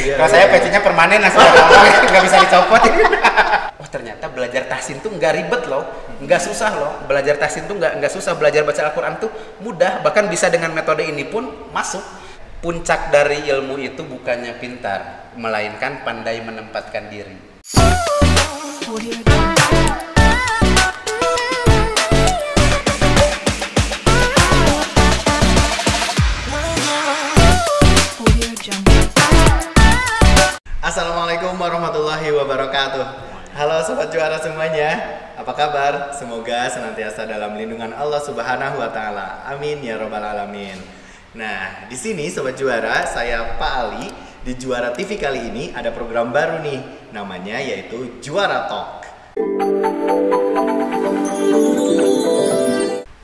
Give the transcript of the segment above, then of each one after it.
Kalau saya pecinya permanen langsung nggak bisa dicopot. Oh ternyata belajar tahsin tuh nggak ribet loh, nggak susah loh. Belajar tahsin tuh nggak susah. Belajar baca Al-Quran tuh mudah. Bahkan bisa dengan metode ini pun masuk. Puncak dari ilmu itu bukannya pintar, melainkan pandai menempatkan diri. Assalamualaikum warahmatullahi wabarakatuh. Halo sobat juara semuanya, apa kabar? Semoga senantiasa dalam lindungan Allah Subhanahu wa taala. Amin ya robbal alamin. Nah, di sini sobat juara, saya Pak Ali. Di Juara TV kali ini ada program baru nih, namanya yaitu Juara Talk.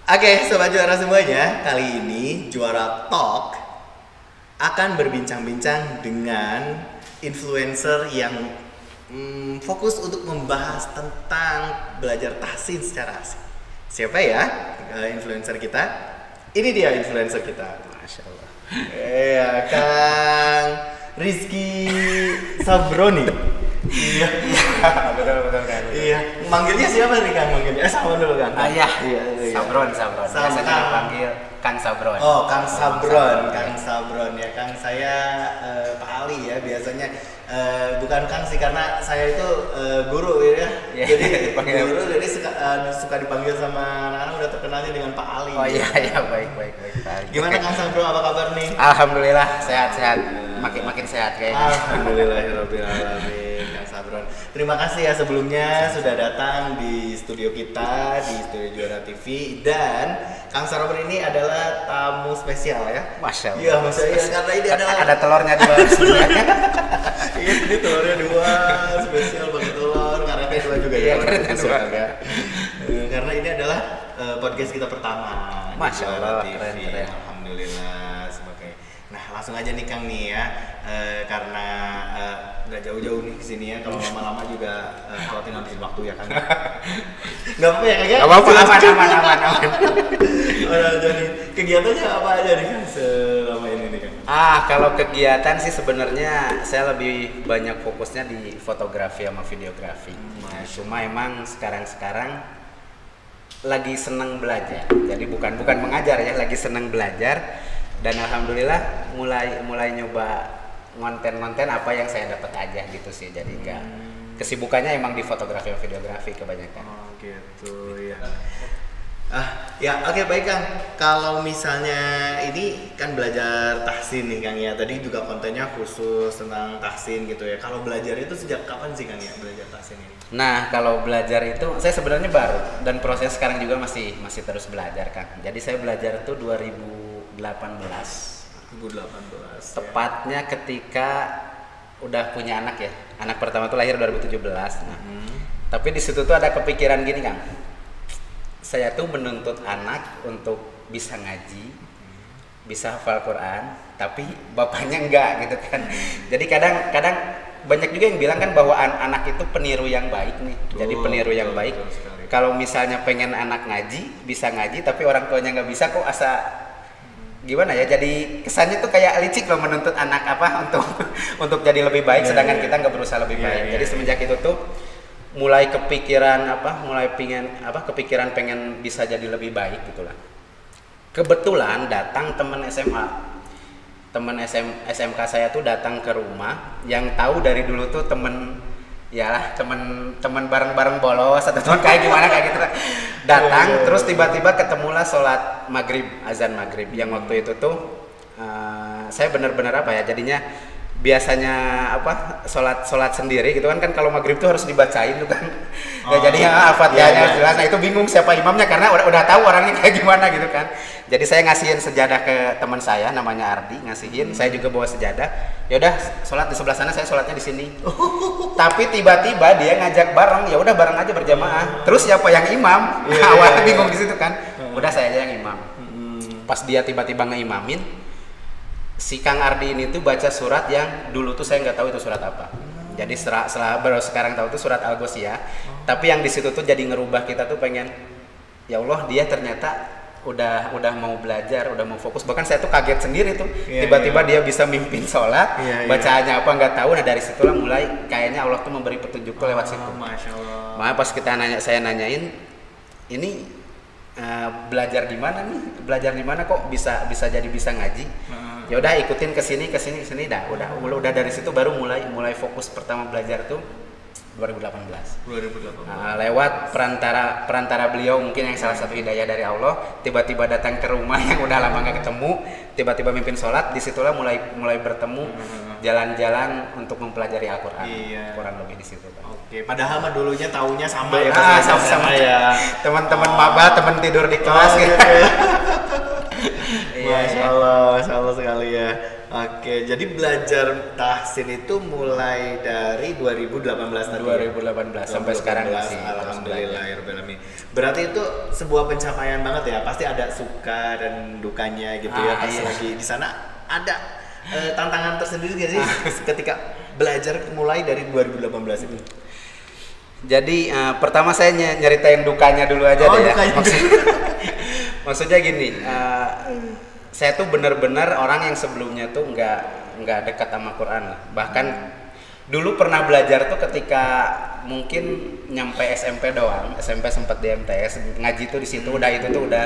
Oke, sobat juara semuanya, kali ini Juara Talk akan berbincang-bincang dengan influencer yang fokus untuk membahas tentang belajar tahsin secara asik. Siapa ya influencer kita? Ini dia influencer kita. Masya Allah. Iya, Kang Rizky Sabroni. Iya, betul kan. Iya, manggilnya siapa nih Kang? Manggilnya sama dulu Kang. Iya. Iya. Sabron. Biasanya dipanggil Kang Sabron. Oh, Kang Sabron. Ya, Kang saya Pak Ali ya biasanya. Bukan Kang sih, karena saya itu guru ya. Jadi guru, jadi suka dipanggil sama anak-anak udah terkenalnya dengan Pak Ali. Oh iya, baik. Gimana Kang Sabro, apa kabar nih? Alhamdulillah sehat. Makin sehat kayaknya. Alhamdulillahirabbil alamin. Kang Sabron, terima kasih ya sebelumnya sudah datang di studio kita, di studio Juara TV. Dan Kang Sabron ini adalah tamu spesial ya. Masya Allah. Iya, Masya Allah, karena ini adalah ada telurnya di bawah. Iya, ini telurnya 2, spesial pakai telur, karetnya 2 juga ya. Karetnya 2. Karena ini adalah podcast kita pertama. Masya Allah, keren. Alhamdulillah sebagai. Nah, langsung aja nih Kang nih ya, karena nggak jauh-jauh nih kesini ya. Kalau lama-lama juga khawatir ngabisin waktu ya Kang. Nggak apa-apa ya Kang ya? Nggak apa-apa, aman. Jadi kegiatannya apa aja nih Kang selama ini nih Kang? Kalau kegiatan sih sebenarnya saya lebih banyak fokusnya di fotografi sama videografi. Nah, cuma emang sekarang lagi seneng belajar. Jadi bukan mengajar ya, lagi seneng belajar. Dan alhamdulillah mulai nyoba konten apa yang saya dapat aja gitu sih. Jadi kesibukannya emang di fotografi dan videografi kebanyakan. Oh gitu ya. Ya oke, baik Kang. Kalau misalnya ini kan belajar tahsin nih Kang ya. Tadi juga kontennya khusus tentang tahsin gitu ya. Kalau belajar itu sejak kapan sih Kang ya belajar tahsin ini? Nah, kalau belajar itu saya sebenarnya baru dan proses sekarang juga masih terus belajar Kang. Jadi saya belajar itu 2018. Tepatnya ketika udah punya anak ya. Anak pertama tuh lahir 2017. Nah, tapi di situ tuh ada kepikiran gini Kang. Saya tuh menuntut anak untuk bisa ngaji, bisa hafal Quran, tapi bapaknya enggak gitu kan. Jadi kadang banyak juga yang bilang kan bahwa anak itu peniru yang baik nih. Jadi peniru yang baik. Kalau misalnya pengen anak ngaji, bisa ngaji, tapi orang tuanya nggak bisa, kok asa gimana ya? Jadi kesannya tuh kayak licik loh menuntut anak untuk jadi lebih baik, sedangkan kita nggak berusaha lebih baik. Jadi semenjak itu tuh mulai kepikiran pengen bisa jadi lebih baik gitulah. Kebetulan datang teman SMK saya tuh datang ke rumah, yang tahu dari dulu tuh temen bareng-bareng bolos atau teman kayak gitu datang. Terus tiba-tiba ketemulah sholat maghrib, azan maghrib yang waktu itu tuh saya benar-benar jadinya biasanya sholat sendiri gitu kan kalau maghrib tuh harus dibacain tuh kan. Jadinya Fatihahnya jelas. Nah itu bingung siapa imamnya karena udah tahu orangnya kayak gimana gitu kan. Jadi saya ngasihin sejadah ke teman saya namanya Ardi, ngasihin. Saya juga bawa sejadah. Ya udah sholat di sebelah sana, saya sholatnya di sini. Tapi tiba-tiba dia ngajak bareng, ya udah bareng aja berjamaah. Terus siapa yang imam? Awalnya bingung di situ kan. Udah saya aja yang imam. Pas dia tiba-tiba ngeimamin, si Kang Ardi ini tuh baca surat yang dulu tuh saya nggak tahu itu surat apa. Jadi baru sekarang tahu tuh surat Al-Ghoshiyah. Tapi yang di situ tuh jadi ngerubah kita tuh pengen, ya Allah dia ternyata udah mau belajar, udah mau fokus. Bahkan saya tuh kaget sendiri tuh. Iya, Tiba-tiba iya. dia bisa mimpin sholat, Iya, iya. bacaannya apa nggak tahu. Nah dari situlah mulai kayaknya Allah tuh memberi petunjuk tuh lewat situ. Masya Allah. Makanya pas saya nanyain, ini belajar di mana nih? Belajar di mana kok bisa jadi bisa ngaji? Ya udah ikutin ke sini dah. Udah dari situ baru mulai fokus pertama belajar tuh 2018. Lewat perantara beliau mungkin yang salah satu hidayah dari Allah, tiba-tiba datang ke rumah yang udah lama nggak ketemu, tiba-tiba mimpin sholat, disitulah mulai bertemu, jalan-jalan untuk mempelajari Al-Quran. Iya. Kurang lebih di situ. Oke, padahal mah dulunya taunya sama ya. Sama ya. Teman-teman maba, teman tidur di kelas gitu. Masya Allah sekali ya. Oke, jadi belajar tahsin itu mulai dari 2018 tadi. 2018 sampai sekarang masih. Alhamdulillahirobbilalamin. Berarti itu sebuah pencapaian banget ya. Pasti ada suka dan dukanya gitu ya. Pas lagi di sana ada tantangan tersendiri gak sih ketika belajar mulai dari 2018 itu? Jadi pertama saya nyeritain dukanya dulu aja deh ya. Maksudnya gini, saya tuh benar-benar orang yang sebelumnya tuh nggak dekat sama Quran lah. Bahkan dulu pernah belajar tuh ketika mungkin nyampe SMP doang. SMP sempat di MTS ngaji tuh di situ, udah itu tuh udah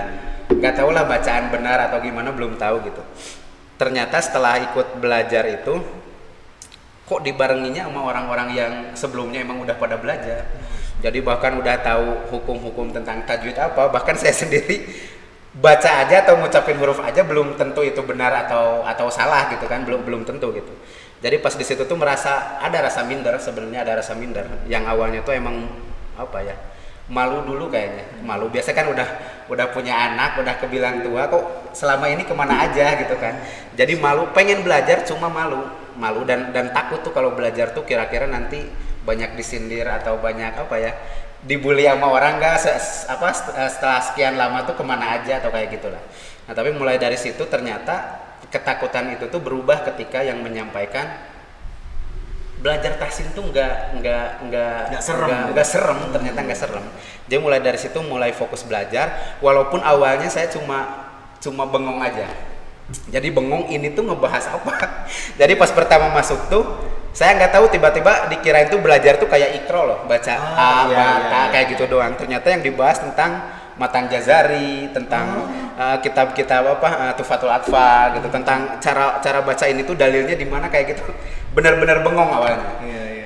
nggak tahu lah bacaan benar atau gimana, belum tahu gitu. Ternyata setelah ikut belajar itu kok dibarenginya sama orang-orang yang sebelumnya emang udah pada belajar. Jadi bahkan udah tahu hukum-hukum tentang tajwid apa, bahkan saya sendiri baca aja atau ngucapin huruf aja belum tentu itu benar atau salah gitu kan, belum tentu gitu. Jadi pas di situ tuh merasa ada rasa minder, sebenarnya ada rasa minder yang awalnya tuh emang apa ya, malu dulu kayaknya. Malu, biasa kan udah punya anak, udah kebilang tua, kok selama ini kemana aja gitu kan. Jadi malu, pengen belajar cuma malu dan takut tuh kalau belajar tuh kira-kira nanti banyak disindir atau banyak apa ya, dibully sama orang nggak setelah sekian lama tuh kemana aja atau kayak gitulah. Nah tapi mulai dari situ ternyata ketakutan itu tuh berubah ketika yang menyampaikan belajar tahsin tuh nggak serem, ternyata nggak serem. Jadi mulai dari situ mulai fokus belajar, walaupun awalnya saya cuma bengong aja. Jadi bengong ini tuh ngebahas apa. Jadi pas pertama masuk tuh saya nggak tahu, tiba-tiba dikirain tuh belajar tuh kayak ikro loh, baca kayak gitu doang. Ternyata yang dibahas tentang Matan Jazari, tentang kitab-kitab Tufatul Atfal gitu, tentang cara baca ini tuh dalilnya di mana kayak gitu. Benar-benar bengong awalnya.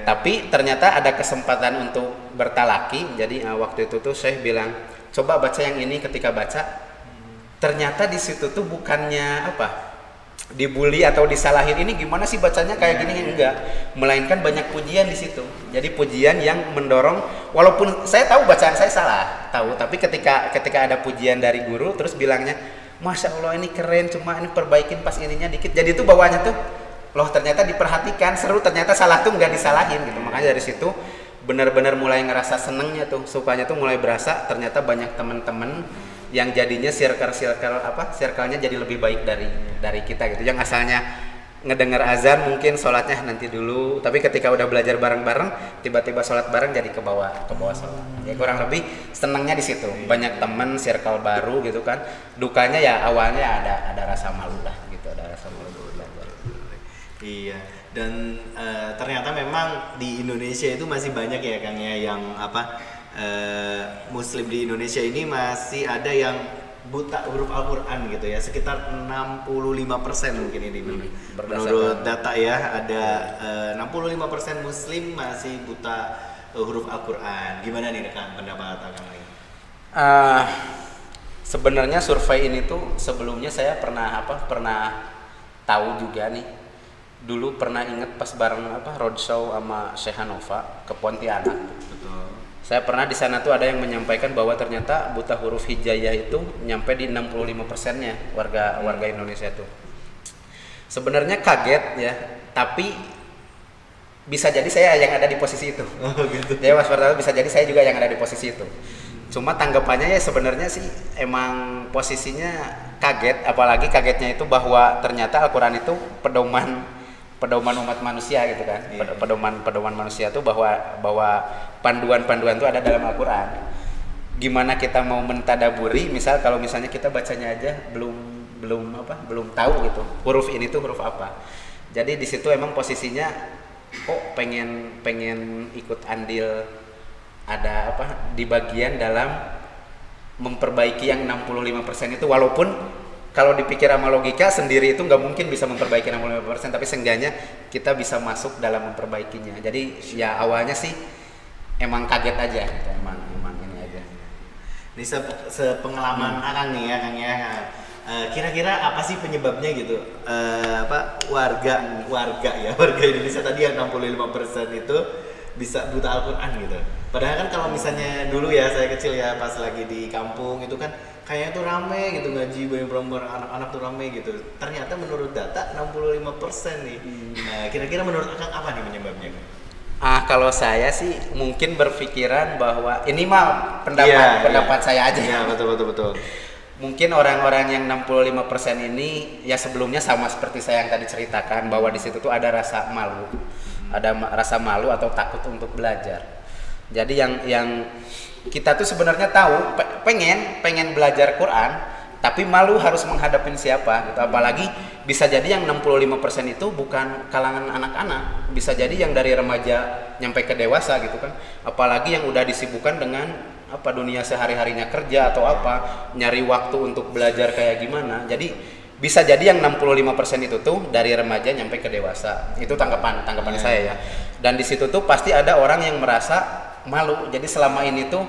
Tapi ternyata ada kesempatan untuk bertalaki. Jadi waktu itu tuh saya bilang, coba baca yang ini. Ketika baca, ternyata di situ tuh bukannya dibully atau disalahin, ini gimana sih bacanya kayak gini, enggak, melainkan banyak pujian di situ. Jadi pujian yang mendorong, walaupun saya tahu bacaan saya salah, tapi ketika ada pujian dari guru terus bilangnya, Masya Allah ini keren, cuma ini perbaikin pas ininya dikit. Jadi itu bawahnya tuh, loh ternyata diperhatikan, seru, ternyata salah tuh nggak disalahin gitu. Makanya dari situ benar-benar mulai ngerasa senengnya tuh, sukanya tuh mulai berasa. Ternyata banyak teman-teman yang jadinya circle-nya jadi lebih baik dari kita gitu. Yang asalnya ngedengar azan mungkin sholatnya nanti dulu, tapi ketika udah belajar bareng-bareng, tiba-tiba sholat bareng jadi ke bawah sholat. Ya kurang lebih senangnya di situ. Banyak teman, circle baru gitu kan. Dukanya ya awalnya ada rasa malu lah gitu, ada rasa malu belajar. Iya. Dan ternyata memang di Indonesia itu masih banyak ya Kang ya yang Muslim di Indonesia ini masih ada yang buta huruf Al-Quran gitu ya, sekitar 65% mungkin ini menurut data ya, ada 65% Muslim masih buta huruf Al-Quran. Gimana nih Kang pendapat Kang ini? Sebenarnya survei ini tuh sebelumnya saya pernah tahu juga nih. Dulu pernah inget pas bareng roadshow sama Syekh Hanova ke Pontianak. Betul. Saya pernah di sana tuh ada yang menyampaikan bahwa ternyata buta huruf hijaiyah itu nyampe di 65%-nya warga Indonesia tuh. Sebenarnya kaget ya, tapi bisa jadi saya yang ada di posisi itu. Oh gitu. Ya Mas Fartado, bisa jadi saya juga yang ada di posisi itu. Cuma tanggapannya ya sebenarnya sih emang posisinya kaget, apalagi kagetnya itu bahwa ternyata Al-Quran itu pedoman umat manusia gitu kan. Pedoman manusia tuh bahwa panduan-panduan tuh ada dalam Al-Quran. gimana kita mau mentadaburi, misal kalau misalnya kita bacanya aja belum tahu gitu huruf ini tuh huruf apa. Jadi di situ emang posisinya kok pengen ikut andil ada apa di bagian dalam memperbaiki yang 65% itu, walaupun kalau dipikir sama logika sendiri itu nggak mungkin bisa memperbaiki 65%, tapi seenggaknya kita bisa masuk dalam memperbaikinya. Jadi ya awalnya sih emang kaget aja gitu, emang ini aja. Ini sepengalaman Akang nih ya Kang ya. Kira-kira apa sih penyebabnya gitu? Warga Indonesia tadi yang 65% itu bisa buta Al-Quran gitu. Padahal kan kalau misalnya dulu ya saya kecil ya pas lagi di kampung itu kan kayaknya tuh rame gitu ngaji bareng anak-anak tuh rame gitu. Ternyata menurut data 65% nih. Nah, kira-kira menurut Akang apa nih penyebabnya? Kalau saya sih mungkin berpikiran bahwa ini mah pendapat saya aja. Iya, betul. Mungkin orang-orang yang 65% ini ya sebelumnya sama seperti saya yang tadi ceritakan bahwa di situ tuh ada rasa malu. Ada rasa malu atau takut untuk belajar. Jadi yang kita tuh sebenarnya tahu pengen belajar Quran, tapi malu harus menghadapin siapa gitu. Apalagi bisa jadi yang 65% itu bukan kalangan anak-anak, bisa jadi yang dari remaja nyampe ke dewasa gitu kan. Apalagi yang udah disibukkan dengan dunia sehari-harinya kerja atau nyari waktu untuk belajar kayak gimana. Jadi bisa jadi yang 65% itu tuh dari remaja nyampe ke dewasa. Itu tanggapan saya ya. Dan di situ tuh pasti ada orang yang merasa malu. Jadi selama ini tuh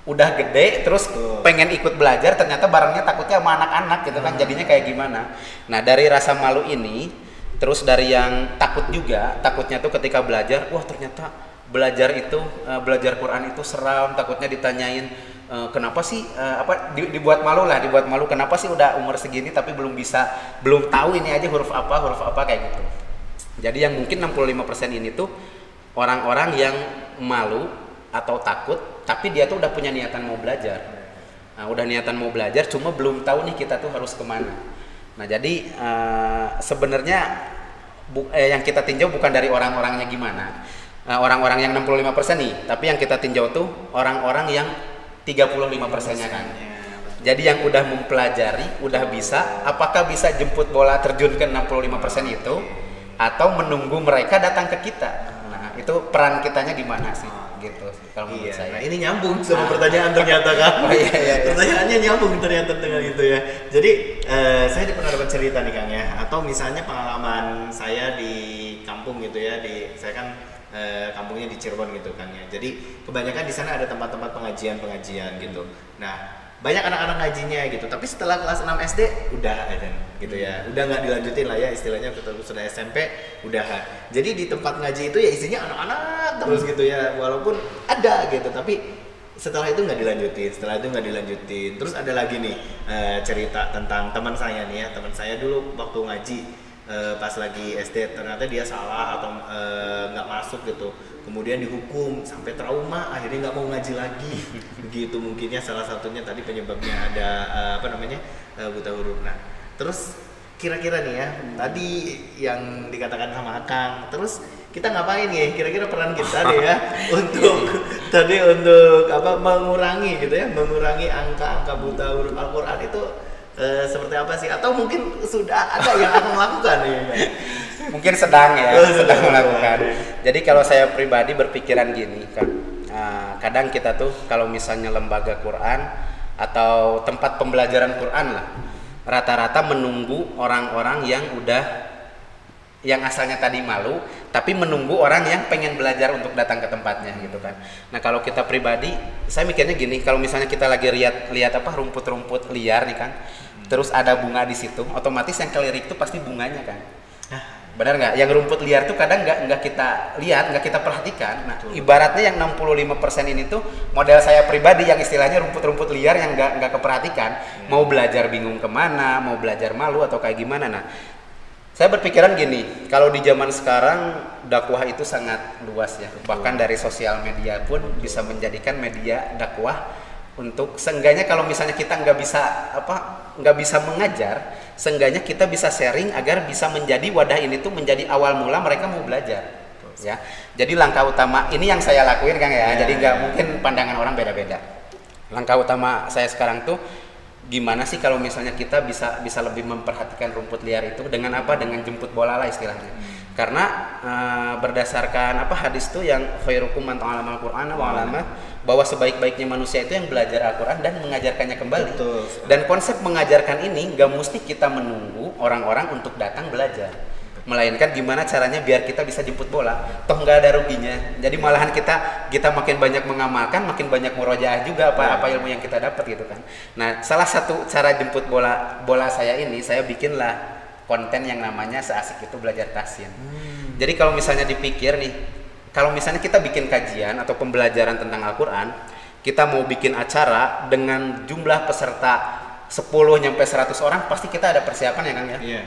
udah gede terus pengen ikut belajar, ternyata barangnya takutnya sama anak-anak gitu kan. Jadinya kayak gimana. Nah, dari rasa malu ini terus dari yang takutnya tuh ketika belajar, wah ternyata belajar Quran itu seram, takutnya ditanyain kenapa sih dibuat malu kenapa sih udah umur segini tapi belum tahu ini aja huruf apa kayak gitu. Jadi yang mungkin 65% ini tuh orang-orang yang malu atau takut tapi dia tuh udah punya niatan mau belajar. Nah, udah niatan mau belajar cuma belum tahu nih kita tuh harus kemana. Nah, jadi sebenarnya yang kita tinjau bukan dari orang-orangnya gimana. Orang-orang yang 65% nih, tapi yang kita tinjau tuh orang-orang yang 35%-nya kan. Jadi yang udah mempelajari, udah bisa, apakah bisa jemput bola terjun ke 65% itu atau menunggu mereka datang ke kita. Nah, itu peran kitanya di mana sih? Gitu kalau menurut saya. Nah, ini nyambung sama pertanyaan ternyata kan. Iya. Pertanyaannya nyambung ternyata dengan itu ya. Jadi saya pernah dapat cerita nih Kang ya, atau misalnya pengalaman saya di kampung gitu ya, saya kan kampungnya di Cirebon gitu kan ya. Jadi kebanyakan di sana ada tempat-tempat pengajian gitu. Nah, banyak anak-anak ngajinya gitu. Tapi setelah kelas 6 SD udah ada gitu ya. Udah nggak dilanjutin lah ya istilahnya, sudah SMP udah. Jadi di tempat ngaji itu ya isinya anak-anak terus gitu ya. Walaupun ada gitu, tapi setelah itu nggak dilanjutin. Terus ada lagi nih cerita tentang teman saya nih ya. Teman saya dulu waktu ngaji pas lagi SD ternyata dia salah atau nggak masuk gitu, kemudian dihukum sampai trauma, akhirnya nggak mau ngaji lagi begitu. Mungkinnya salah satunya tadi penyebabnya ada buta huruf. Nah, terus kira-kira nih ya tadi yang dikatakan sama Akang, terus kita ngapain ya kira-kira peran kita nih ya untuk mengurangi gitu ya, mengurangi angka buta huruf Al-Quran itu seperti apa sih? Atau mungkin sudah ada yang akan melakukan ya? Mungkin sedang melakukan. Jadi kalau saya pribadi berpikiran gini kan, kadang kita tuh kalau misalnya lembaga Quran atau tempat pembelajaran Quran lah, rata-rata menunggu orang-orang yang asalnya tadi malu, tapi menunggu orang yang pengen belajar untuk datang ke tempatnya gitu kan. Nah, kalau kita pribadi, saya mikirnya gini, kalau misalnya kita lagi lihat rumput-rumput liar nih kan, terus ada bunga di situ, otomatis yang kelirik itu pasti bunganya kan. Benar nggak? Yang rumput liar tuh kadang nggak kita lihat, nggak kita perhatikan. Nah, ibaratnya yang 65% ini tuh model saya pribadi yang istilahnya rumput-rumput liar yang nggak keperhatikan. Mau belajar bingung kemana, mau belajar malu atau kayak gimana. Nah, saya berpikiran gini, kalau di zaman sekarang dakwah itu sangat luas ya. Bahkan dari sosial media pun bisa menjadikan media dakwah untuk seenggaknya kalau misalnya kita nggak bisa mengajar, seenggaknya kita bisa sharing agar bisa menjadi wadah ini tuh menjadi awal mula mereka mau belajar. Ya, jadi langkah utama ini yang saya lakuin Kang ya. Jadi nggak mungkin pandangan orang beda-beda. Langkah utama saya sekarang tuh gimana sih kalau misalnya kita bisa lebih memperhatikan rumput liar itu dengan apa? Dengan jemput bola lah istilahnya. Karena berdasarkan hadis tuh yang khairukum man ta'allama al-Qur'ana wa 'allama, bahwa sebaik-baiknya manusia itu yang belajar Al-Qur'an dan mengajarkannya kembali. Betul. Dan konsep mengajarkan ini nggak mesti kita menunggu orang-orang untuk datang belajar, melainkan gimana caranya biar kita bisa jemput bola. Toh nggak ada ruginya. Jadi malahan kita makin banyak mengamalkan, makin banyak murojaah juga apa ilmu yang kita dapat gitu kan. Nah, salah satu cara jemput bola saya ini, saya bikinlah konten yang namanya Seasik Itu Belajar Tahsin. Jadi kalau misalnya dipikir nih, kalau misalnya kita bikin kajian atau pembelajaran tentang Al-Quran, kita mau bikin acara dengan jumlah peserta 10-100 orang, pasti kita ada persiapan ya Kang ya? Iya.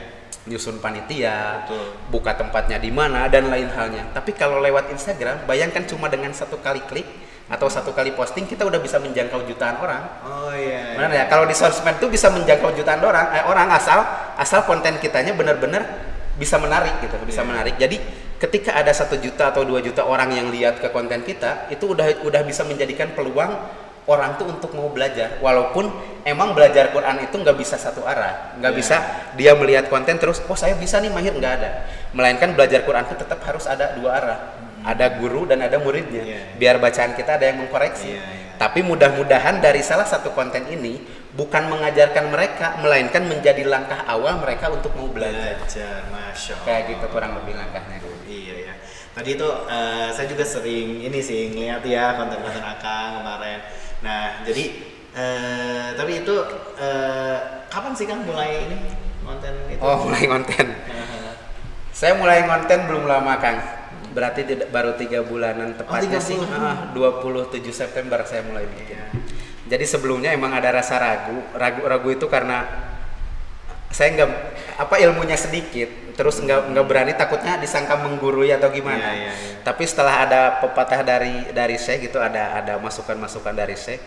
Nyusun panitia, Betul. buka tempatnya di mana dan lain halnya. Tapi kalau lewat Instagram, bayangkan cuma dengan satu kali klik atau satu kali posting kita udah bisa menjangkau jutaan orang. Oh iya. Benar ya? Kalau di sosmed tuh bisa menjangkau jutaan orang asal konten kitanya benar-benar bisa menarik gitu, bisa menarik. Jadi ketika ada 1 juta atau 2 juta orang yang lihat ke konten kita, itu udah bisa menjadikan peluang orang tuh untuk mau belajar. Walaupun emang belajar Quran itu nggak bisa satu arah, nggak bisa dia melihat konten terus, oh saya bisa nih mahir, nggak ada. Melainkan belajar Quran itu tetap harus ada 2 arah, ada guru dan ada muridnya. Biar bacaan kita ada yang mengkoreksi. Tapi mudah-mudahan dari salah satu konten ini bukan mengajarkan mereka, melainkan menjadi langkah awal mereka untuk mau belajar. Masya Allah. Kayak gitu kurang lebih langkahnya. Iya ya. Tadi itu saya juga sering ngeliat ya konten-konten Akang kemarin. Nah, jadi tapi itu kapan sih Kang mulai ini konten itu? Oh, mulai konten. Saya mulai konten belum lama Kang. Berarti baru 3 bulanan tepatnya sih. 27 September saya mulai bikin. Jadi sebelumnya emang ada rasa ragu itu karena saya ilmunya sedikit, terus nggak berani, takutnya disangka menggurui atau gimana. Tapi setelah ada pepatah dari saya gitu, ada masukan-masukan dari saya,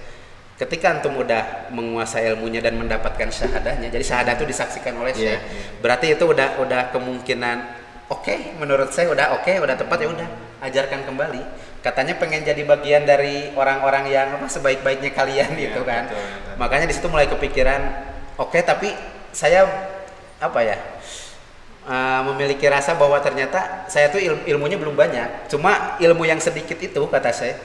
ketika antum udah menguasai ilmunya dan mendapatkan syahadahnya, jadi syahadah itu disaksikan oleh saya, berarti itu udah kemungkinan oke, menurut saya udah tepat, ya udah ajarkan kembali. Katanya pengen jadi bagian dari orang-orang yang sebaik-baiknya kalian gitu kan. Betul. Makanya di situ mulai kepikiran tapi saya memiliki rasa bahwa ternyata saya tuh ilmunya belum banyak. Cuma ilmu yang sedikit itu kata saya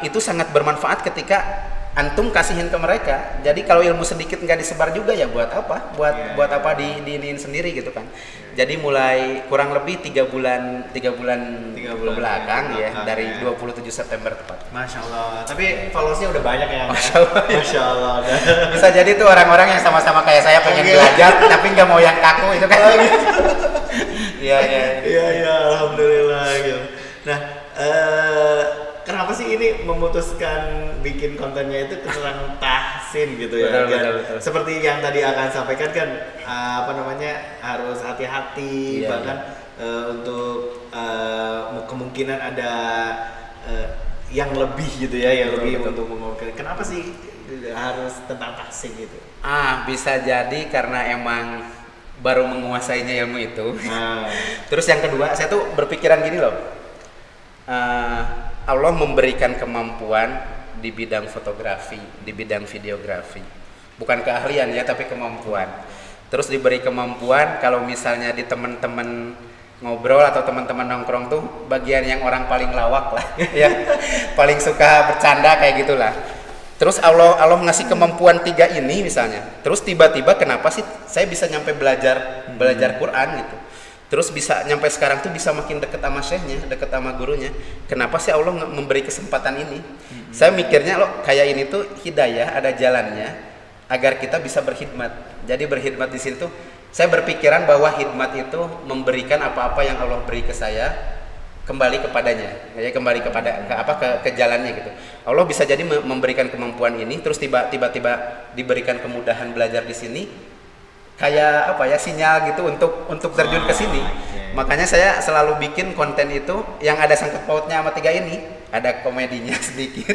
itu sangat bermanfaat ketika antum kasihin ke mereka. Jadi kalau ilmu sedikit nggak disebar juga ya buat apa? Buat apa diinin sendiri gitu kan. Jadi mulai kurang lebih 3 bulan ke belakang dari 27 September tepat. Masya Allah. Tapi followersnya udah banyak ya. Masya Allah. Bisa jadi tuh orang-orang yang sama-sama kayak saya pengen belajar tapi nggak mau yang kaku itu kan. Iya, alhamdulillah gitu. Nah, kenapa sih ini memutuskan bikin kontennya itu tentang tahsin gitu ya? Betul. Seperti yang tadi akan sampaikan kan, harus hati-hati, bahkan untuk kemungkinan ada yang lebih gitu ya, yang lebih untuk mengungkapkan. Kenapa sih harus tentang tahsin gitu? Bisa jadi karena emang baru menguasainya ilmu itu. Terus yang kedua, saya tuh berpikiran gini loh. Allah memberikan kemampuan di bidang fotografi, di bidang videografi. Bukan keahlian ya, tapi kemampuan. Terus diberi kemampuan kalau misalnya di teman-teman ngobrol atau teman-teman nongkrong tuh bagian yang orang paling lawak lah ya. Paling suka bercanda kayak gitulah. Terus Allah ngasih kemampuan 3 ini misalnya. Terus tiba-tiba kenapa sih saya bisa nyampe belajar Quran gitu. Terus bisa nyampe sekarang tuh bisa makin deket sama syekhnya, deket sama gurunya. Kenapa sih Allah memberi kesempatan ini? Saya mikirnya kayak ini tuh hidayah, ada jalannya agar kita bisa berkhidmat. Jadi berkhidmat di situ, saya berpikiran bahwa khidmat itu memberikan apa-apa yang Allah beri ke saya kembali kepadanya, ya kembali ke jalannya gitu. Allah bisa jadi memberikan kemampuan ini, terus tiba-tiba diberikan kemudahan belajar di sini. Kayak sinyal gitu untuk terjun ke sini. Makanya saya selalu bikin konten itu yang ada sangkut pautnya sama 3 ini. Ada komedinya sedikit,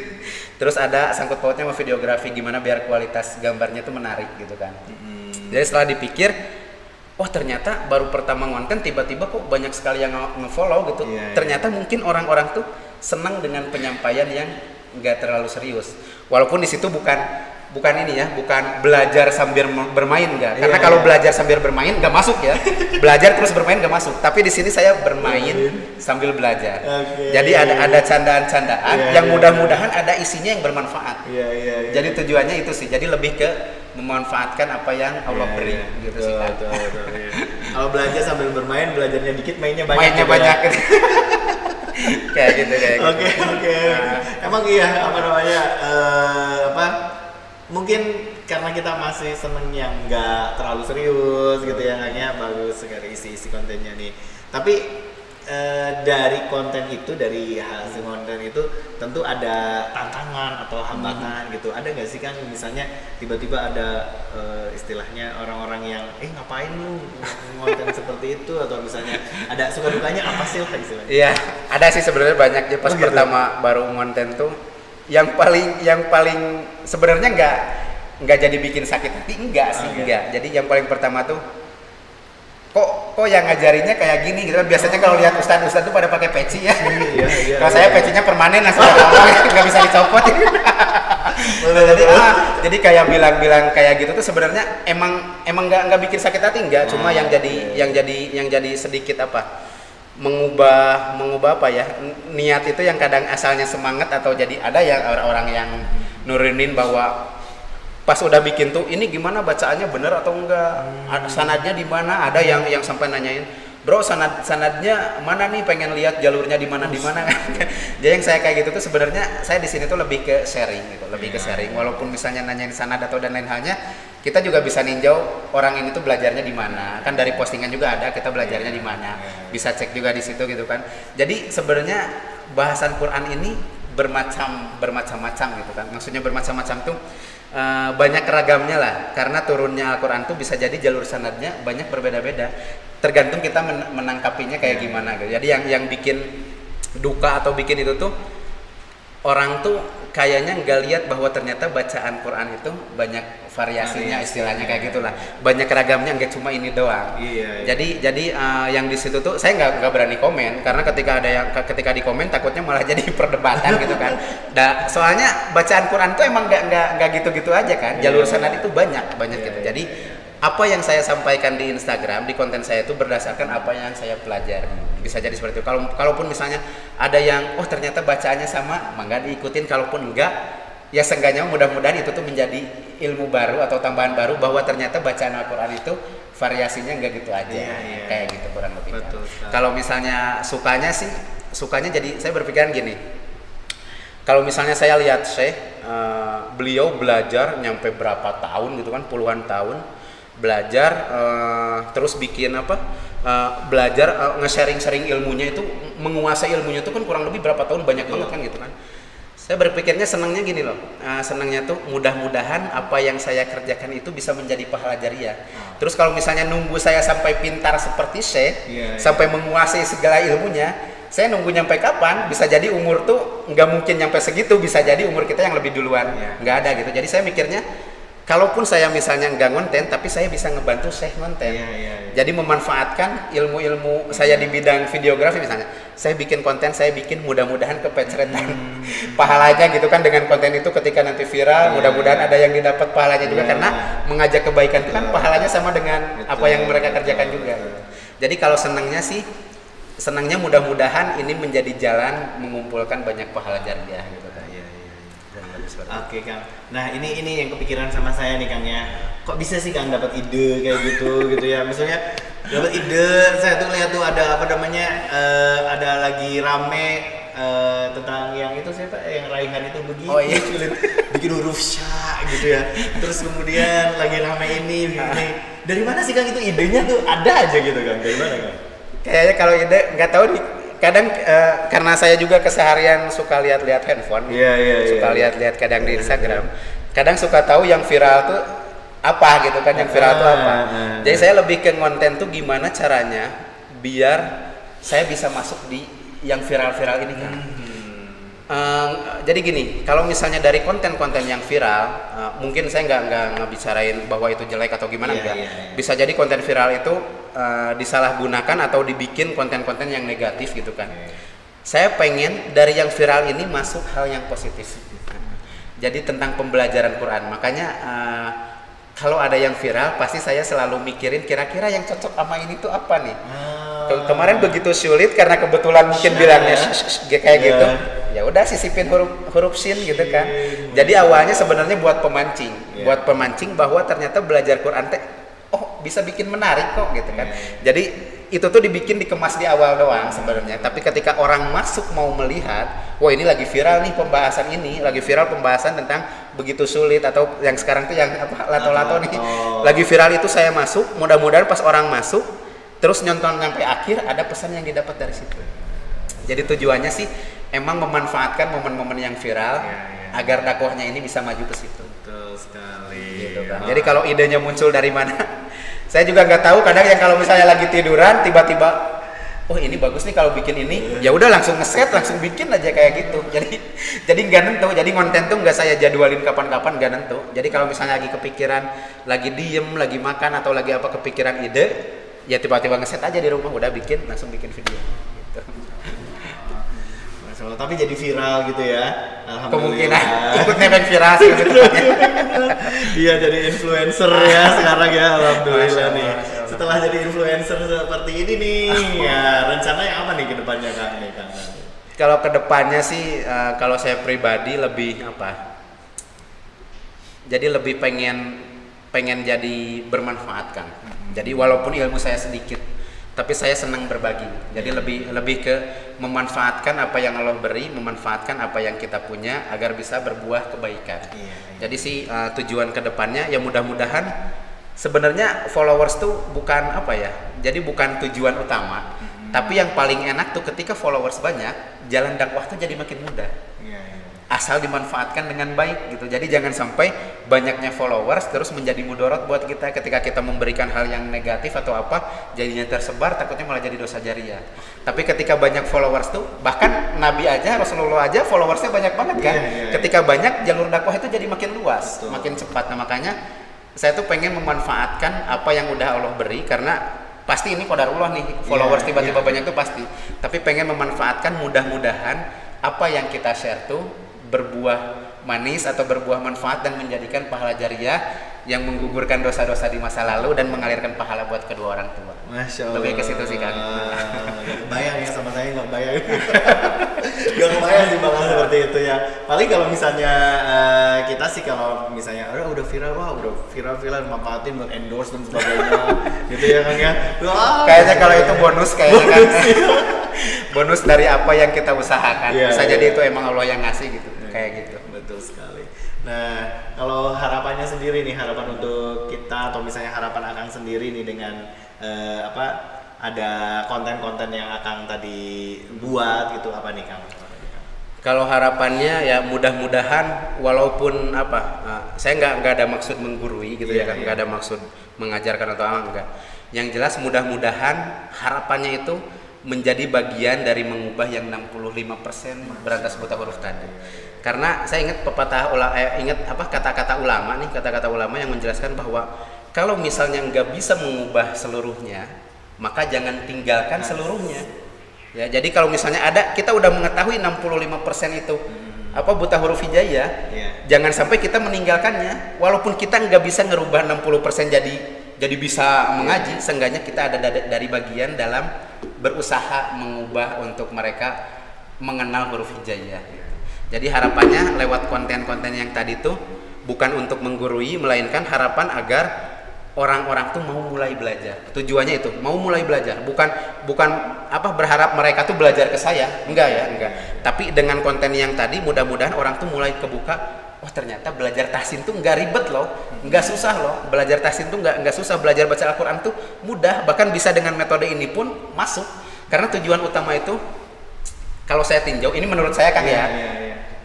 terus ada sangkut pautnya sama videografi, gimana biar kualitas gambarnya tuh menarik gitu kan. Jadi setelah dipikir, ternyata baru pertama konten tiba-tiba kok banyak sekali yang nge-follow gitu. Ternyata mungkin orang-orang tuh senang dengan penyampaian yang nggak terlalu serius. Walaupun di situ bukan ini ya, bukan belajar sambil bermain enggak. Karena kalau belajar sambil bermain nggak masuk ya. Belajar terus bermain nggak masuk. Tapi di sini saya bermain sambil belajar. Jadi ada candaan-candaan yang mudah-mudahan ada isinya yang bermanfaat. Jadi tujuannya itu sih. Jadi lebih ke memanfaatkan apa yang Allah beri gitu sih kan. Kalau belajar sambil bermain, belajarnya dikit, mainnya banyak. Mainnya banyak. Kayak gitu. Oke. Emang iya apa namanya mungkin karena kita masih seneng yang nggak terlalu serius gitu ya, hanya bagus sekali isi kontennya nih. Tapi dari konten itu, dari hasil konten itu tentu ada tantangan atau hambatan gitu. Ada nggak sih Kang, misalnya tiba-tiba ada istilahnya orang-orang yang ngapain lu konten seperti itu, atau misalnya ada suka dukanya apa sih lah istilahnya? Iya, ada sih sebenarnya banyak. Pas pertama baru konten tuh yang paling sebenarnya nggak jadi bikin sakit hati, enggak. Jadi yang paling pertama tuh kok yang ngajarinnya kayak gini gitu kan. Biasanya kalau lihat ustadz tuh pada pakai peci ya. Kalau saya pecinya permanen langsung nggak bisa dicopot. Jadi kayak bilang kayak gitu tuh sebenarnya emang nggak bikin sakit hati, enggak. Cuma yang jadi sedikit mengubah apa ya, niat itu yang kadang asalnya semangat, atau jadi ada yang orang-orang yang nurunin bahwa pas udah bikin tuh ini gimana bacaannya, bener atau enggak, sanadnya di mana, ada yang sampai nanyain, bro sanadnya mana nih, pengen lihat jalurnya di mana Jadi yang saya kayak gitu tuh sebenarnya saya di sini tuh lebih ke sharing gitu, ke sharing. Walaupun misalnya nanyain sanad atau dan lain halnya, kita juga bisa ninjau orang ini tuh belajarnya di mana. Kan dari postingan juga ada kita belajarnya di mana. Bisa cek juga di situ gitu kan. Jadi sebenarnya bahasan Quran ini bermacam-macam gitu kan. Maksudnya bermacam-macam tuh banyak ragamnya lah, karena turunnya Al-Quran tuh bisa jadi jalur sanadnya banyak berbeda-beda, tergantung kita menangkapinya kayak gimana gitu. Jadi yang bikin duka atau bikin itu tuh orang tuh kayaknya nggak lihat bahwa ternyata bacaan Quran itu banyak variasinya, istilahnya kayak gitulah, banyak ragamnya, nggak cuma ini doang. Jadi yang di situ tuh saya nggak berani komen, karena ketika di komen takutnya malah jadi perdebatan gitu kan. Soalnya bacaan Quran tuh emang nggak gitu-gitu aja kan, jalur sanad itu banyak gitu. Jadi apa yang saya sampaikan di Instagram, di konten saya itu berdasarkan apa yang saya pelajari. Bisa jadi seperti itu. Kalaupun misalnya ada yang ternyata bacaannya sama, mangga diikutin. Kalaupun enggak, ya seenggaknya mudah-mudahan itu tuh menjadi ilmu baru atau tambahan baru, bahwa ternyata bacaan Al-Quran itu variasinya enggak gitu aja. Kayak gitu kurang lebih. Kalau misalnya sukanya jadi saya berpikiran gini. Kalau misalnya saya lihat Syekh, beliau belajar nyampe berapa tahun gitu kan, puluhan tahun belajar, terus bikin belajar nge-sharing ilmunya itu, menguasai ilmunya itu kan kurang lebih berapa tahun, banyak banget kan gitu kan. Saya berpikirnya senangnya gini loh, senangnya tuh mudah-mudahan apa yang saya kerjakan itu bisa menjadi pahala jariah. Terus kalau misalnya nunggu saya sampai pintar seperti Syekh, sampai menguasai segala ilmunya, saya nunggu nyampe kapan? Bisa jadi umur tuh nggak mungkin nyampe segitu, bisa jadi umur kita yang lebih duluan, nggak ada gitu. Jadi saya mikirnya, kalaupun saya misalnya nggak ngonten, tapi saya bisa ngebantu Syekh ngonten. Jadi memanfaatkan ilmu-ilmu saya di bidang videografi misalnya. Saya bikin konten, saya bikin mudah-mudahan kepeceretan pahalanya gitu kan dengan konten itu, ketika nanti viral, mudah-mudahan ada yang didapat pahalanya juga, karena mengajak kebaikan itu kan pahalanya sama dengan apa yang mereka kerjakan juga. Jadi kalau senangnya mudah-mudahan ini menjadi jalan mengumpulkan banyak pahala jariah gitu kan. Oke Kang. Nah ini yang kepikiran sama saya nih Kang ya. Kok bisa sih Kang dapat ide kayak gitu ya? Misalnya dapat ide, saya tuh lihat tuh ada ada lagi rame tentang yang itu siapa, yang Raihan itu begitu, bikin huruf sya gitu ya. Terus kemudian lagi rame ini. Dari mana sih Kang itu idenya tuh ada aja gitu Kang? Dari mana Kang? Kayaknya kalau ide nggak tahu nih. Kadang karena saya juga keseharian suka lihat-lihat handphone, suka lihat-lihat kadang di Instagram, kadang suka tahu yang viral tuh apa gitu kan, yang viral tuh apa. Jadi saya lebih ke konten tuh gimana caranya biar saya bisa masuk di yang viral-viral ini kan. Jadi gini, kalau misalnya dari konten-konten yang viral, mungkin saya nggak bicarain bahwa itu jelek atau gimana, bisa jadi konten viral itu disalahgunakan atau dibikin konten-konten yang negatif gitu kan. Saya pengen dari yang viral ini masuk hal yang positif. Jadi tentang pembelajaran Quran. Makanya kalau ada yang viral, pasti saya selalu mikirin kira-kira yang cocok sama ini tuh apa nih. Kemarin begitu sulit karena kebetulan mungkin bilangnya kayak gitu. Ya udah sisipin huruf shin gitu kan. Jadi awalnya sebenarnya buat pemancing bahwa ternyata belajar Quran teh bisa bikin menarik kok gitu kan. Jadi itu tuh dibikin dikemas di awal doang sebenarnya. Tapi ketika orang masuk mau melihat, wah ini lagi viral nih pembahasan ini, lagi viral pembahasan tentang begitu sulit atau yang sekarang tuh yang apa lato-lato nih. Lagi viral itu saya masuk, mudah-mudahan pas orang masuk terus nyonton sampai akhir ada pesan yang didapat dari situ. Jadi tujuannya sih emang memanfaatkan momen-momen yang viral agar dakwahnya ini bisa maju ke situ. Betul sekali. Gitu kan. Jadi kalau idenya muncul dari mana? Saya juga nggak tahu, kadang yang kalau misalnya lagi tiduran tiba-tiba ini bagus nih kalau bikin ini, ya udah langsung ngeset, langsung bikin aja kayak gitu. Jadi nggak nentu, jadi konten tuh nggak saya jadwalin kapan-kapan, nggak nentu. Jadi kalau misalnya lagi kepikiran, lagi diem, lagi makan atau lagi apa kepikiran ide, ya tiba-tiba ngeset aja di rumah, udah bikin, langsung bikin video. Gitu. Tapi jadi viral gitu ya, alhamdulillah. Kemungkinan ikut nebeng viral sih gitu. Iya, jadi influencer ya sekarang ya, alhamdulillah nih. Setelah jadi influencer seperti ini nih, ya rencananya apa nih ke depannya Kang? Kalau ke depannya sih, kalau saya pribadi lebih apa? Jadi lebih pengen jadi bermanfaat Kang. Jadi walaupun ilmu saya sedikit, tapi saya senang berbagi. Jadi lebih ke memanfaatkan apa yang Allah beri, memanfaatkan apa yang kita punya agar bisa berbuah kebaikan. Jadi sih tujuan kedepannya ya mudah-mudahan sebenarnya followers tuh bukan apa ya. Jadi bukan tujuan utama. Tapi yang paling enak tuh ketika followers banyak, jalan dakwah tuh jadi makin mudah. Asal dimanfaatkan dengan baik gitu. Jadi jangan sampai banyaknya followers terus menjadi mudorot buat kita ketika kita memberikan hal yang negatif atau apa, jadinya tersebar, takutnya malah jadi dosa jariah. Tapi ketika banyak followers tuh, bahkan Nabi aja, Rasulullah aja followersnya banyak banget kan. Ketika banyak, jalur dakwah itu jadi makin luas, makin cepat. Nah makanya saya tuh pengen memanfaatkan apa yang udah Allah beri, karena pasti ini qadarullah nih, followers tiba-tiba banyak tuh pasti. Tapi pengen memanfaatkan, mudah-mudahan apa yang kita share tuh berbuah manis atau berbuah manfaat dan menjadikan pahala jariah yang menggugurkan dosa-dosa di masa lalu dan mengalirkan pahala buat kedua orang tua. Masya Allah. Lebih ke situ sih Kang. Gak bayang ya sama saya, gak bayang. Gak kebayang sih bakal seperti itu ya. Paling kalau misalnya kita sih kalau misalnya udah viral, udah viral manfaatin buat endorse dan sebagainya gitu ya Kang ya. Kayaknya kalau itu bonus kayaknya kan. Bonus dari apa yang kita usahakan. Bisa jadi itu emang Allah yang ngasih gitu. Kayak gitu. Betul sekali. Nah, kalau harapannya sendiri nih, harapan untuk kita atau misalnya harapan Akang sendiri nih dengan ada konten-konten yang Akang tadi buat gitu, apa nih Kang? Kalau harapannya ya mudah-mudahan walaupun saya nggak ada maksud menggurui gitu ya kan, nggak ada maksud mengajarkan atau enggak. Yang jelas mudah-mudahan harapannya itu menjadi bagian dari mengubah yang 65% berantas buta huruf tadi. Karena saya ingat kata-kata ulama yang menjelaskan bahwa kalau misalnya nggak bisa mengubah seluruhnya, maka jangan tinggalkan seluruhnya. Ya, jadi kalau misalnya kita udah mengetahui 65% itu buta huruf hijaiyah, jangan sampai kita meninggalkannya. Walaupun kita nggak bisa ngerubah 60% jadi bisa mengaji, seenggaknya kita ada dari bagian dalam berusaha mengubah untuk mereka mengenal huruf hijaiyah. Jadi harapannya lewat konten-konten yang tadi tuh bukan untuk menggurui, melainkan harapan agar orang-orang tuh mau mulai belajar. Tujuannya itu mau mulai belajar, bukan berharap mereka tuh belajar ke saya, enggak. Tapi dengan konten yang tadi mudah-mudahan orang tuh mulai kebuka, ternyata belajar tahsin tuh nggak ribet loh, nggak susah loh. Belajar tahsin tuh nggak susah, belajar baca Al-Quran tuh mudah, bahkan bisa dengan metode ini pun masuk. Karena tujuan utama itu, kalau saya tinjau, ini menurut saya Kang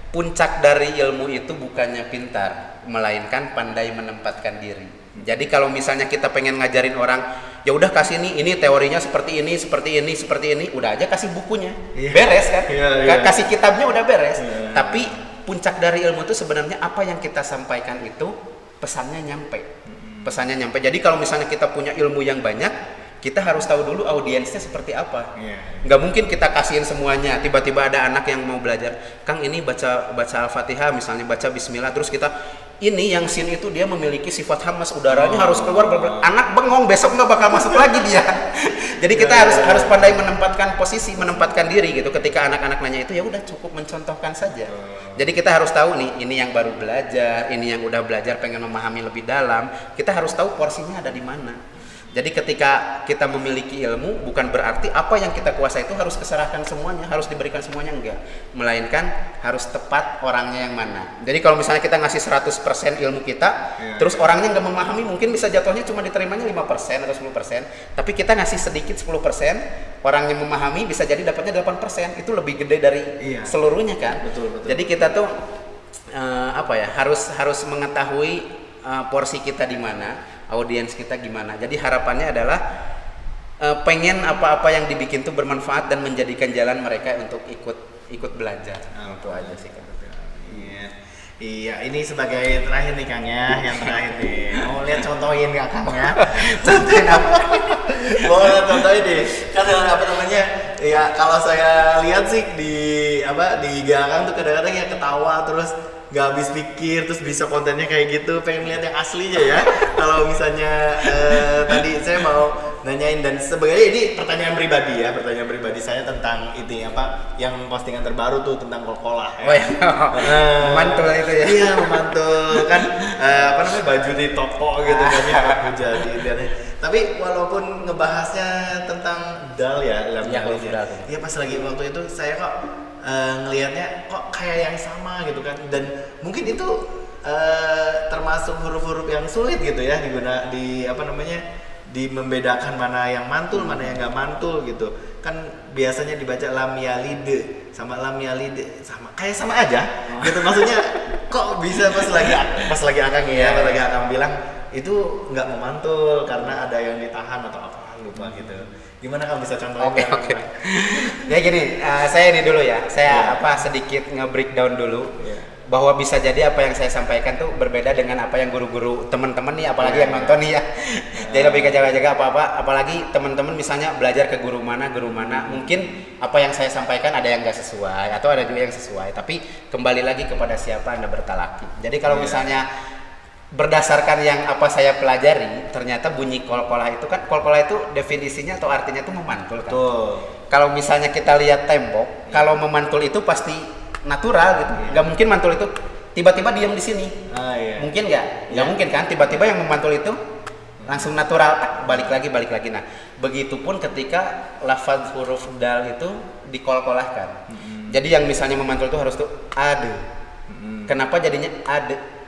puncak dari ilmu itu bukannya pintar, melainkan pandai menempatkan diri. Jadi kalau misalnya kita pengen ngajarin orang, ya udah kasih ini teorinya seperti ini, udah aja kasih bukunya, beres kan? Kasih kitabnya udah beres. Tapi puncak dari ilmu itu sebenarnya apa yang kita sampaikan itu pesannya nyampe. Jadi kalau misalnya kita punya ilmu yang banyak, kita harus tahu dulu audiensnya seperti apa. Iya. Nggak mungkin kita kasihin semuanya. Tiba-tiba ada anak yang mau belajar, Kang ini baca Al-Fatihah misalnya, baca Bismillah, terus kita ini yang scene itu dia memiliki sifat hamas, udaranya harus keluar, anak bengong, besok nggak bakal masuk lagi dia. Jadi kita harus pandai menempatkan posisi, menempatkan diri gitu. Ketika anak-anak nanya itu, ya udah cukup mencontohkan saja. Jadi kita harus tahu nih, ini yang baru belajar, ini yang udah belajar pengen memahami lebih dalam. Kita harus tahu porsinya ada di mana. Jadi ketika kita memiliki ilmu, bukan berarti apa yang kita kuasai itu harus keserahkan semuanya, harus diberikan semuanya, enggak. Melainkan harus tepat orangnya yang mana. Jadi kalau misalnya kita ngasih 100% ilmu kita, terus orangnya nggak memahami, mungkin bisa jatuhnya cuma diterimanya 5% atau 10%. Tapi kita ngasih sedikit 10%, orangnya memahami bisa jadi dapatnya 8%. Itu lebih gede dari seluruhnya kan. Betul. Jadi kita tuh harus mengetahui porsi kita di mana, audiens kita gimana. Jadi harapannya adalah pengen apa-apa yang dibikin tuh bermanfaat dan menjadikan jalan mereka untuk ikut belajar. Itu aja sih kan. Iya, ini sebagai terakhir nih Kang ya, yang terakhir nih. Mau lihat contohin nggak Kang ya? Contohin apa? Boleh contohin deh. Kan apa namanya? Ya kalau saya lihat sih di Kang tuh kadang-kadang ya ketawa terus nggak habis pikir, terus bisa kontennya kayak gitu. Pengen lihat yang aslinya ya. Kalau misalnya tadi saya mau nanyain, dan sebenarnya ini pertanyaan pribadi saya tentang ini yang postingan terbaru tuh tentang kol-kolah ya. Oh ya, memantul itu ya. Iya, memantul kan baju di toko gitu kan ya, aku jadi. Tapi walaupun ngebahasnya tentang dal ya, iya pas lagi waktu itu saya kok ngelihatnya kok kayak yang sama gitu kan, dan mungkin itu termasuk huruf-huruf yang sulit gitu ya di membedakan mana yang mantul, mana yang nggak mantul gitu kan. Biasanya dibaca lam yalid sama lam yalid sama aja gitu, maksudnya kok bisa pas lagi Akang bilang itu nggak memantul karena ada yang ditahan atau apa lupa gitu. Gimana Kang bisa contohin? Oke. Ya gini, saya ini dulu ya, sedikit nge-breakdown dulu. Bahwa bisa jadi apa yang saya sampaikan tuh berbeda dengan apa yang guru-guru teman-teman nih, apalagi yang nonton nih ya. Jadi lebih ke jaga-jaga apalagi teman-teman misalnya belajar ke guru mana, mungkin apa yang saya sampaikan ada yang nggak sesuai atau ada juga yang sesuai, tapi kembali lagi kepada siapa Anda bertalaki. Jadi kalau misalnya berdasarkan yang apa saya pelajari, ternyata bunyi kol-kolah itu kan, kol-kolah itu definisinya atau artinya tuh memantul kan. Kalau misalnya kita lihat tembok, kalau memantul itu pasti natural gitu, nggak mungkin mantul itu tiba-tiba diam di sini. Mungkin nggak mungkin kan, tiba-tiba yang memantul itu langsung natural, balik lagi. Nah, begitupun ketika lafaz huruf dal itu dikol-kolahkan. Jadi yang misalnya memantul itu harus tuh ade. Kenapa jadinya ade?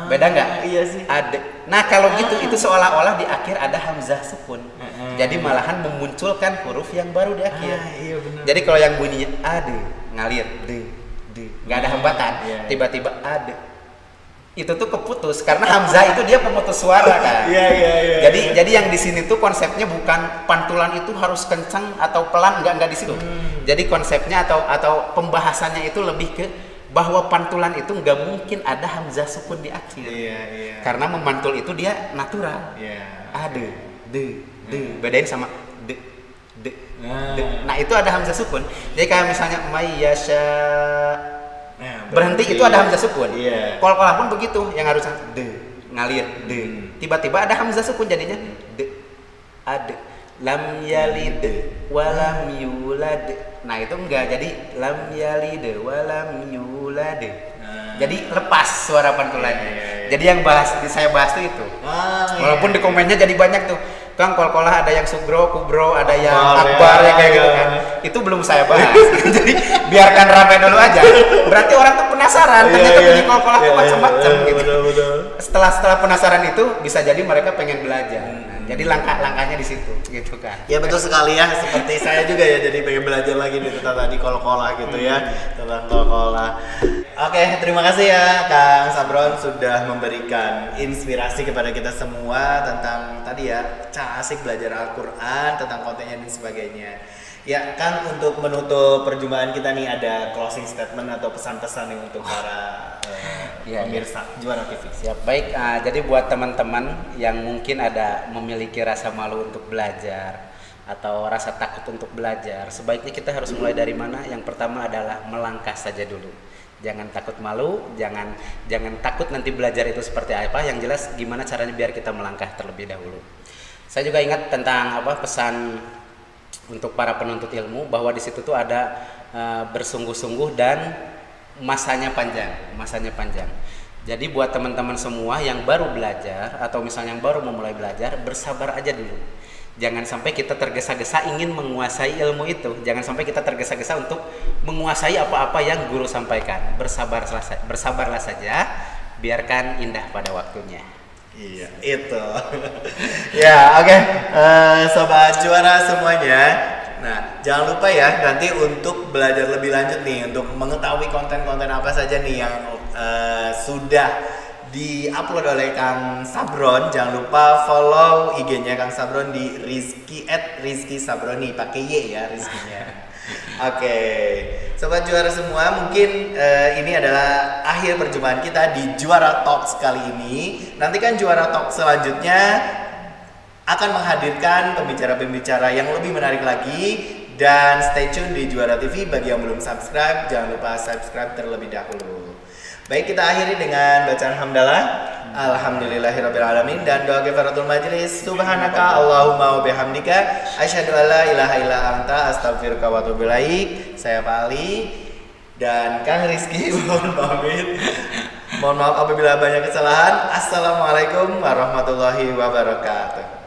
Beda nggak? Iya sih. Ade. Nah kalau gitu itu seolah-olah di akhir ada hamzah sukun. Jadi malahan memunculkan huruf yang baru di akhir. Iya benar. Jadi kalau yang bunyinya ade, ngalir nggak ada hambatan, tiba-tiba ada, itu tuh keputus karena hamzah itu dia pemutus suara kan. Jadi yang di sini tuh konsepnya bukan pantulan itu harus kencang atau pelan, nggak di situ. Jadi konsepnya atau pembahasannya itu lebih ke bahwa pantulan itu nggak mungkin ada hamzah sukun di akhir. Karena memantul itu dia natural. Ada, bedain sama de. Nah itu ada hamzah sukun. Jadi kayak misalnya mayyasha, berhenti itu ada hamzah sukun. Kol-kolah pun begitu, yang harusnya ngalir tiba-tiba ada hamzah sukun jadinya ada. Lam yalid walam yulad. Nah itu enggak, jadi lam yalid walam yulad. Jadi lepas suara pantulannya. Jadi yang saya bahas tuh itu. Walaupun di komennya jadi banyak tuh, Kang kol-kolah ada yang sugro, kubro, ada yang akbar ya kayak gitu kan. Itu belum saya bahas. Jadi biarkan ramai dulu aja. Berarti orang tuh penasaran, ternyata bunyi kol-kolah tuh macam-macam gitu. Setelah penasaran itu bisa jadi mereka pengen belajar. Jadi langkah-langkahnya di situ gitu kan. Ya betul sekali ya, seperti saya juga ya, jadi pengen belajar lagi nih tentang tadi kol-kolah gitu ya, tentang kol-kolah. Oke, terima kasih ya Kang Sabron sudah memberikan inspirasi kepada kita semua tentang tadi ya, cara asik belajar Al-Quran, tentang kontennya dan sebagainya. Ya Kang, untuk menutup perjumpaan kita nih ada closing statement atau pesan-pesan nih untuk para Iya, pemirsa Juara TV. Siap, baik. Jadi buat teman-teman yang mungkin ada memiliki rasa malu untuk belajar atau rasa takut untuk belajar, sebaiknya kita harus mulai dari mana? Yang pertama adalah melangkah saja dulu. Jangan takut malu, jangan takut nanti belajar itu seperti apa. Yang jelas gimana caranya biar kita melangkah terlebih dahulu. Saya juga ingat tentang pesan untuk para penuntut ilmu, bahwa di situ tuh ada bersungguh-sungguh dan masanya panjang. Jadi buat teman-teman semua yang baru belajar atau misalnya yang baru memulai belajar, bersabar aja dulu. Jangan sampai kita tergesa-gesa ingin menguasai ilmu itu. Jangan sampai kita tergesa-gesa untuk menguasai apa-apa yang guru sampaikan. Bersabarlah saja, biarkan indah pada waktunya. Iya, itu. Ya, oke. Sobat Juara semuanya. Nah, jangan lupa ya nanti untuk belajar lebih lanjut nih, untuk mengetahui konten-konten apa saja nih yang sudah di-upload oleh Kang Sabron. Jangan lupa follow IG-nya Kang Sabron di Rizky Sabroni, pakai Y ya Rizky-nya. Oke, Sobat Juara semua, mungkin ini adalah akhir perjumpaan kita di Juara Talks kali ini. Nantikan Juara Talks selanjutnya akan menghadirkan pembicara-pembicara yang lebih menarik lagi. Dan stay tune di Juara TV. Bagi yang belum subscribe, jangan lupa subscribe terlebih dahulu. Baik, kita akhiri dengan bacaan hamdalah. Alhamdulillahirrabbilalamin. Dan doa kifaratul majlis. Subhanaka Allahumma wa bihamdika asyhadu an la ilaha illa anta astaghfiruka wa atubu ilaik. Saya Pak Ali dan Kang Rizky mohon pamit. Mohon maaf apabila banyak kesalahan. Assalamualaikum warahmatullahi wabarakatuh.